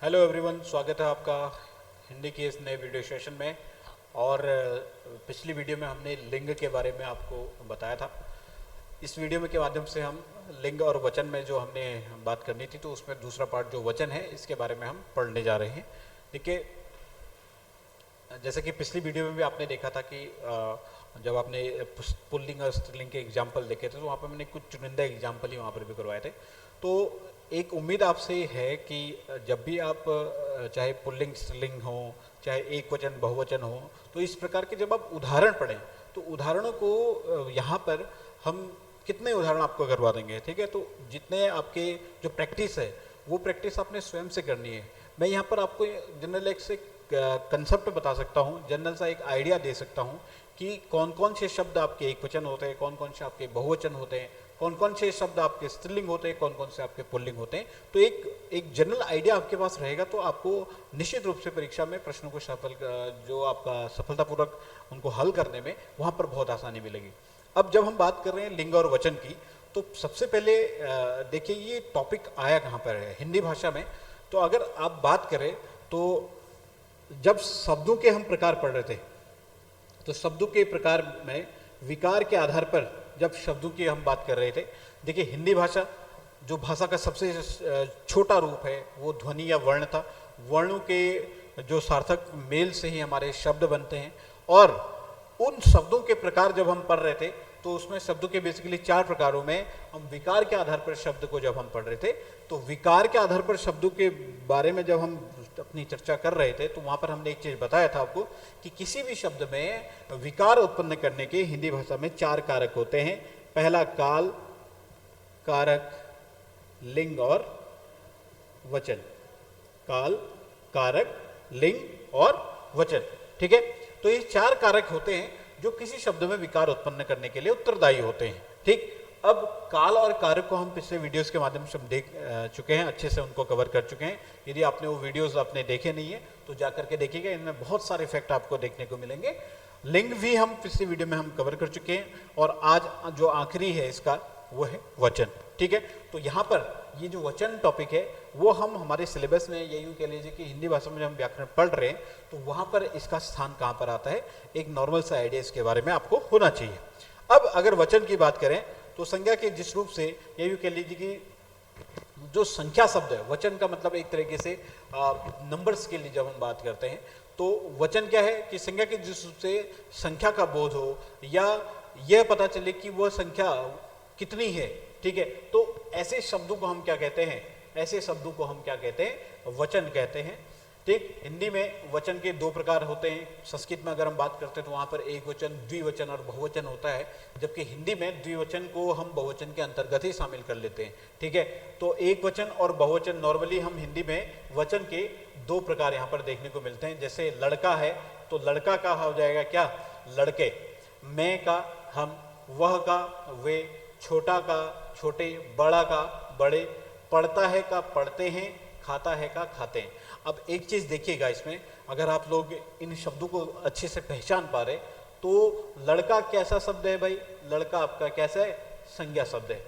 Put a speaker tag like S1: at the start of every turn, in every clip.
S1: Hello everyone, स्वागत है आपका हिंदी के इस नए वीडियो सेशन में। और पिछली वीडियो में हमने लिंग के बारे में आपको बताया था। इस वीडियो में के माध्यम से हम लिंग और वचन में जो हमने बात करनी थी, तो उसमें दूसरा पार्ट जो वचन है, इसके बारे में हम पढ़ने जा रहे हैं। देखिए, जैसे कि पिछली वीडियो में भी आपने देखा था कि जब आपने पुल्लिंग और स्त्रीलिंग के एग्जाम्पल देखे थे, तो वहाँ पर मैंने कुछ चुनिंदा एग्जाम्पल ही वहाँ पर भी करवाए थे। तो एक उम्मीद आपसे है कि जब भी आप चाहे पुल्लिंग स्त्रीलिंग हो, चाहे एक वचन बहुवचन हो, तो इस प्रकार के जब आप उदाहरण पढ़ें, तो उदाहरणों को यहाँ पर हम कितने उदाहरण आपको करवा देंगे, ठीक है। तो जितने आपके जो प्रैक्टिस है, वो प्रैक्टिस आपने स्वयं से करनी है। मैं यहाँ पर आपको जनरल एक से कंसेप्ट बता सकता हूँ, जनरल सा एक आइडिया दे सकता हूँ कि कौन कौन से शब्द आपके एक वचन होते हैं, कौन कौन से आपके बहुवचन होते हैं, कौन कौन से शब्द आपके स्त्रीलिंग होते हैं, कौन कौन से आपके पुल्लिंग होते हैं। तो एक जनरल आइडिया आपके पास रहेगा, तो आपको निश्चित रूप से परीक्षा में प्रश्नों को जो आपका सफलतापूर्वक उनको हल करने में वहाँ पर बहुत आसानी मिलेगी। अब जब हम बात कर रहे हैं लिंग और वचन की, तो सबसे पहले देखिए ये टॉपिक आया कहाँ पर है, हिंदी भाषा में। तो अगर आप बात करें तो जब शब्दों के हम प्रकार पढ़ रहे थे, तो शब्दों के प्रकार में विकार के आधार पर जब शब्दों की हम बात कर रहे थे, देखिए हिंदी भाषा जो भाषा का सबसे छोटा रूप है, वो ध्वनि या वर्ण था। वर्णों के जो सार्थक मेल से ही हमारे शब्द बनते हैं। और उन शब्दों के प्रकार जब हम पढ़ रहे थे, तो उसमें शब्दों के बेसिकली 4 प्रकारों में हम विकार के आधार पर शब्द को जब हम पढ़ रहे थे, तो विकार के आधार पर शब्दों के बारे में जब हम अपनी चर्चा कर रहे थे, तो वहाँ पर हमने एक चीज़ बताया था आपको कि किसी भी शब्द में विकार उत्पन्न करने के हिंदी भाषा में 4 कारक होते हैं। पहला काल, कारक, लिंग और वचन। काल, कारक, लिंग और वचन, ठीक है। तो ये 4 कारक होते हैं जो किसी शब्द में विकार उत्पन्न करने के लिए उत्तरदायी होते हैं, ठीक। अब काल और कारक को हम पिछले वीडियोस के माध्यम से हम देख चुके हैं, अच्छे से उनको कवर कर चुके हैं। यदि आपने वो वीडियोस आपने देखे नहीं है, तो जाकर के देखिएगा, इनमें बहुत सारे इफेक्ट आपको देखने को मिलेंगे। लिंग भी हम पिछले वीडियो में हम कवर कर चुके हैं, और आज जो आखिरी है इसका, वो है वचन, ठीक है। तो यहाँ पर ये जो वचन टॉपिक है, वो हम हमारे सिलेबस में, ये यूँ कह लीजिए कि हिंदी भाषा में जब हम व्याकरण पढ़ रहे हैं, तो वहाँ पर इसका स्थान कहाँ पर आता है, एक नॉर्मल सा आइडिया इसके बारे में आपको होना चाहिए। अब अगर वचन की बात करें, तो संज्ञा के जिस रूप से, ये यूँ कह लीजिए कि जो संख्या शब्द है, वचन का मतलब एक तरीके से नंबर्स के लिए जब हम बात करते हैं, तो वचन क्या है कि संज्ञा के जिस रूप से संख्या का बोध हो, या यह पता चले कि वह संख्या कितनी है, ठीक है। तो ऐसे शब्दों को हम क्या कहते हैं, ऐसे शब्दों को हम क्या कहते हैं, वचन कहते हैं, ठीक। हिंदी में वचन के 2 प्रकार होते हैं। संस्कृत में अगर हम बात करते हैं, तो वहाँ पर एक वचन, द्विवचन और बहुवचन होता है, जबकि हिंदी में द्विवचन को हम बहुवचन के अंतर्गत ही शामिल कर लेते हैं, ठीक है। तो एक वचन और बहुवचन, नॉर्मली हम हिंदी में वचन के 2 प्रकार यहाँ पर देखने को मिलते हैं। जैसे लड़का है, तो लड़का का हो जाएगा क्या, लड़के। मैं का हम, वह का वे, छोटा का छोटे, बड़ा का बड़े, पढ़ता है का पढ़ते हैं, खाता है का खाते हैं। अब एक चीज़ देखिएगा इसमें, अगर आप लोग इन शब्दों को अच्छे से पहचान पा रहे, तो लड़का कैसा शब्द है भाई, लड़का आपका कैसा है, संज्ञा शब्द है।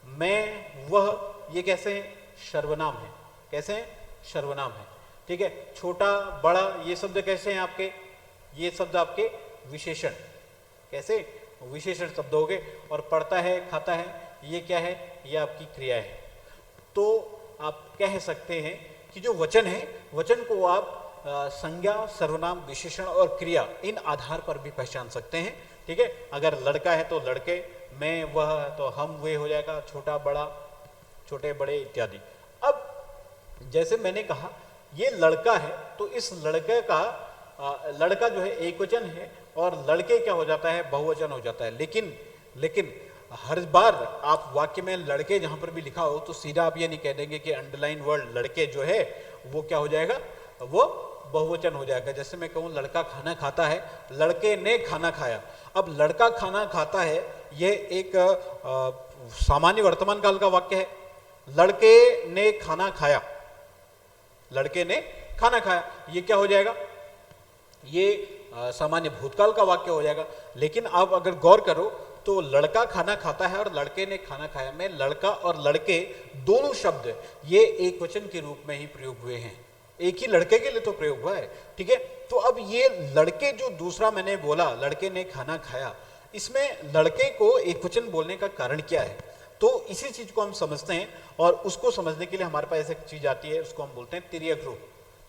S1: मैं, वह, ये कैसे हैं, सर्वनाम है, कैसे हैं, सर्वनाम है, ठीक है। छोटा, बड़ा, ये शब्द कैसे हैं आपके, ये शब्द आपके विशेषण, कैसे, विशेषण शब्द हो गए। और पढ़ता है, खाता है, ये क्या है, ये आपकी क्रिया है। तो आप कह सकते हैं कि जो वचन है, वचन को आप संज्ञा, सर्वनाम, विशेषण और क्रिया, इन आधार पर भी पहचान सकते हैं, ठीक है। अगर लड़का है तो लड़के, मैं, वह तो हम, वे हो जाएगा, छोटा, बड़ा, छोटे, बड़े इत्यादि। अब जैसे मैंने कहा ये लड़का है, तो इस लड़के का लड़का जो है एक वचन है, और लड़के क्या हो जाता है, बहुवचन हो जाता है। लेकिन हर बार आप वाक्य में लड़के जहां पर भी लिखा हो, तो सीधा आप ये नहीं कह देंगे कि अंडरलाइन वर्ड लड़के जो है वो क्या हो जाएगा, वो बहुवचन हो जाएगा। जैसे मैं कहूँ लड़का खाना खाता है, लड़के ने खाना खाया। अब लड़का खाना खाता है, यह एक सामान्य वर्तमान काल का वाक्य है। लड़के ने खाना खाया, लड़के ने खाना खाया, ये क्या हो जाएगा, ये सामान्य भूतकाल का वाक्य हो जाएगा। लेकिन आप अगर गौर करो, तो लड़का खाना खाता है और लड़के ने खाना खाया में लड़का और लड़के दोनों शब्द ये एक वचन के रूप में ही प्रयोग हुए हैं, एक ही लड़के के लिए तो प्रयोग हुआ है, ठीक है। तो अब ये लड़के जो दूसरा मैंने बोला, लड़के ने खाना खाया, इसमें लड़के को एकवचन बोलने का कारण क्या है? तो इसी चीज को हम समझते हैं और उसको समझने के लिए हमारे पास एक चीज आती है, उसको हम बोलते हैं तिर्यक रूप।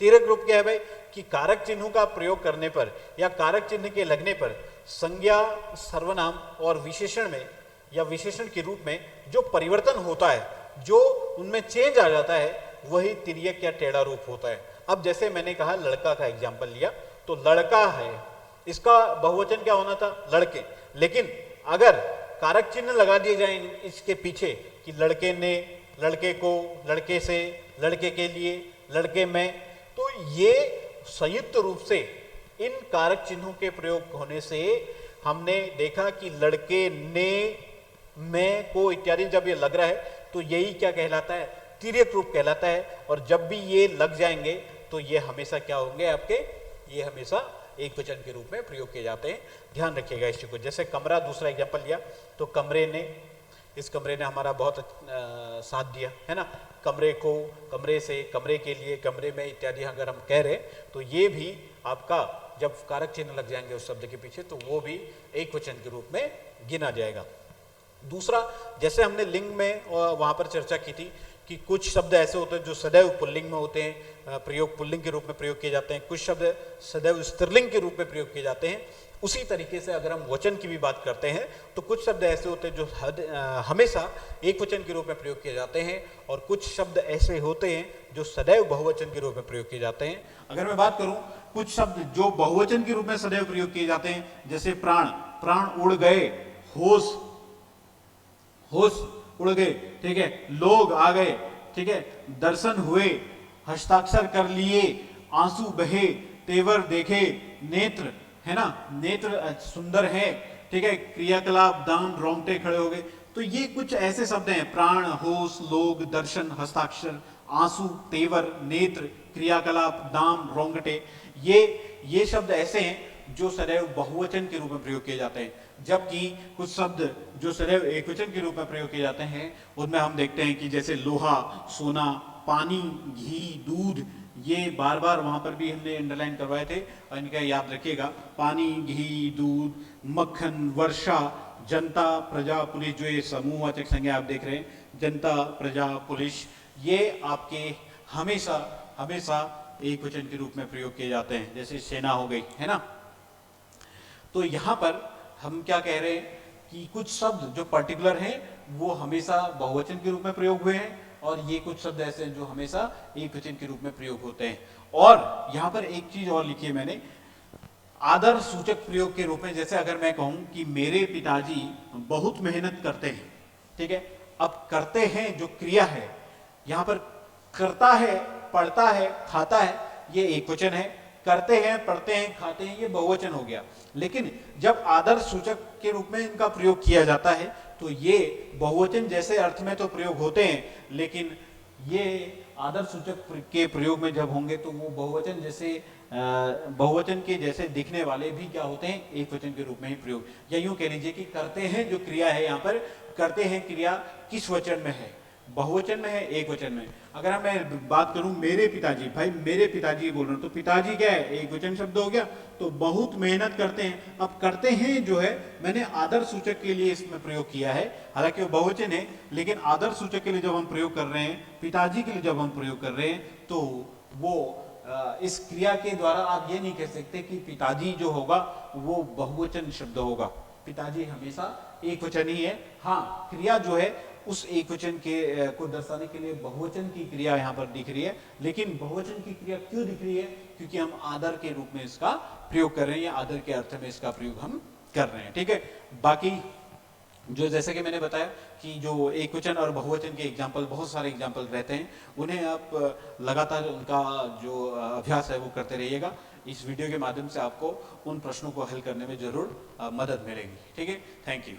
S1: तिर्यक रूप क्या है भाई? कि कारक चिन्हों का प्रयोग करने पर या कारक चिन्ह के लगने पर संज्ञा, सर्वनाम और विशेषण में या विशेषण के रूप में जो परिवर्तन होता है, जो उनमें चेंज आ जाता है, वही तिर्यक या टेढ़ा रूप होता है। अब जैसे मैंने कहा लड़का का एग्जाम्पल लिया, तो लड़का है, इसका बहुवचन क्या होना था? लड़के। लेकिन अगर कारक चिन्ह लगा दिए जाए इसके पीछे कि लड़के ने, लड़के को, लड़के से, लड़के के लिए, लड़के में, तो ये संयुक्त रूप से इन कारक चिन्हों के प्रयोग होने से हमने देखा कि लड़के ने, में, को इत्यादि जब ये लग रहा है तो यही क्या कहलाता है? तिर्यक रूप कहलाता है। और जब भी ये लग जाएंगे तो ये हमेशा क्या होंगे आपके? ये हमेशा एक वचन के रूप में प्रयोग किए जाते हैं। ध्यान रखिएगा इस चीज को। जैसे कमरा, दूसरा एग्जाम्पल लिया, तो कमरे ने, इस कमरे ने हमारा बहुत साथ दिया, है ना। कमरे को, कमरे से, कमरे के लिए, कमरे में इत्यादि अगर हम कह रहे तो ये भी आपका जब कारक चिन्ह लग जाएंगे उस शब्द के पीछे तो वो भी एक वचन के रूप में गिना जाएगा। दूसरा, जैसे हमने लिंग में वहां पर चर्चा की थी कि कुछ शब्द ऐसे होते हैं जो सदैव पुल्लिंग में होते हैं, प्रयोग पुल्लिंग के रूप में प्रयोग किए जाते हैं, कुछ शब्द सदैव स्त्रीलिंग के रूप में प्रयोग किए जाते हैं। उसी तरीके से अगर हम वचन की भी बात करते हैं तो कुछ शब्द ऐसे होते हैं जो हमेशा एक वचन के रूप में प्रयोग किए जाते हैं और कुछ शब्द ऐसे होते हैं जो सदैव बहुवचन के रूप में प्रयोग किए जाते हैं। अगर मैं बात करूं कुछ शब्द जो बहुवचन के रूप में सदैव प्रयोग किए जाते हैं, जैसे प्राण, प्राण उड़ गए, होश, होश उड़ गए, ठीक है, लोग आ गए, ठीक है, दर्शन हुए, हस्ताक्षर कर लिए, आंसू बहे, तेवर देखे, नेत्र, है ना, नेत्र सुंदर है, ठीक है, क्रियाकलाप, दाम, रोंगटे खड़े हो गए। तो ये कुछ ऐसे शब्द हैं, प्राण, होश, लोग, दर्शन, हस्ताक्षर, आंसू, तेवर, नेत्र, क्रियाकलाप, दाम, रोंगटे, ये शब्द ऐसे हैं जो सदैव बहुवचन के रूप में प्रयोग किए जाते हैं। जबकि कुछ शब्द जो सदैव एकवचन के रूप में प्रयोग किए जाते हैं उनमें हम देखते हैं कि जैसे लोहा, सोना, पानी, घी, दूध, ये बार बार वहां पर भी हमने अंडरलाइन करवाए थे और इनका याद रखिएगा। पानी, घी, दूध, मक्खन, वर्षा, जनता, प्रजा, पुलिस, जो ये समूहवाचक संज्ञा आप देख रहे हैं, जनता, प्रजा, पुलिस, ये आपके हमेशा हमेशा एक वचन के रूप में प्रयोग किए जाते हैं। जैसे सेना हो गई, है ना। तो यहां पर हम क्या कह रहे हैं कि कुछ शब्द जो पर्टिकुलर हैं वो हमेशा बहुवचन के रूप में प्रयोग हुए हैं और ये कुछ शब्द ऐसे हैं जो हमेशा एक वचन के रूप में प्रयोग होते हैं। और यहां पर एक चीज और लिखी है मैंने, आदर सूचक प्रयोग के रूप में। जैसे अगर मैं कहूं कि मेरे पिताजी बहुत मेहनत करते हैं, ठीक है, अब करते हैं जो क्रिया है, यहां पर करता है, पढ़ता है, खाता है, ये एक वचन है, करते हैं, पढ़ते हैं, खाते हैं, ये बहुवचन हो गया। लेकिन जब आदर सूचक के रूप में इनका प्रयोग किया जाता है तो ये बहुवचन जैसे अर्थ में तो प्रयोग होते हैं, लेकिन ये आदर सूचक के प्रयोग में जब होंगे तो वो बहुवचन जैसे बहुवचन के जैसे दिखने वाले भी क्या होते हैं? एक वचन के रूप में ही प्रयोग। या यूं कह लीजिए कि करते हैं जो क्रिया है, यहाँ पर करते हैं क्रिया किस वचन में है? बहुवचन में है, एक वचन में। अगर मैं बात करूं मेरे पिताजी, भाई मेरे पिताजी बोल रहा हूं तो पिताजी क्या है? एक वचन शब्द हो गया। तो बहुत मेहनत करते हैं, अब करते हैं जो है मैंने आदर सूचक के लिए इसमें प्रयोग किया है, हालांकि वो बहुवचन है, लेकिन आदर सूचक के लिए जब हम प्रयोग कर रहे हैं, पिताजी के लिए जब हम प्रयोग कर रहे हैं, तो वो इस क्रिया के द्वारा आप ये नहीं कह सकते कि पिताजी जो होगा वो बहुवचन शब्द होगा। पिताजी हमेशा एक वचन ही है। हाँ, क्रिया जो है उस एक वचन के को दर्शाने के लिए बहुवचन की क्रिया यहाँ पर दिख रही है, लेकिन बहुवचन की क्रिया क्यों दिख रही है? क्योंकि हम आदर के रूप में इसका प्रयोग कर रहे हैं या आदर के अर्थ में इसका प्रयोग हम कर रहे हैं, ठीक है। बाकी जो जैसे कि मैंने बताया कि जो एक वचन और बहुवचन के एग्जाम्पल, बहुत सारे एग्जाम्पल रहते हैं, उन्हें आप लगातार उनका जो अभ्यास है वो करते रहिएगा। इस वीडियो के माध्यम से आपको उन प्रश्नों को हल करने में जरूर मदद मिलेगी, ठीक है। Thank you.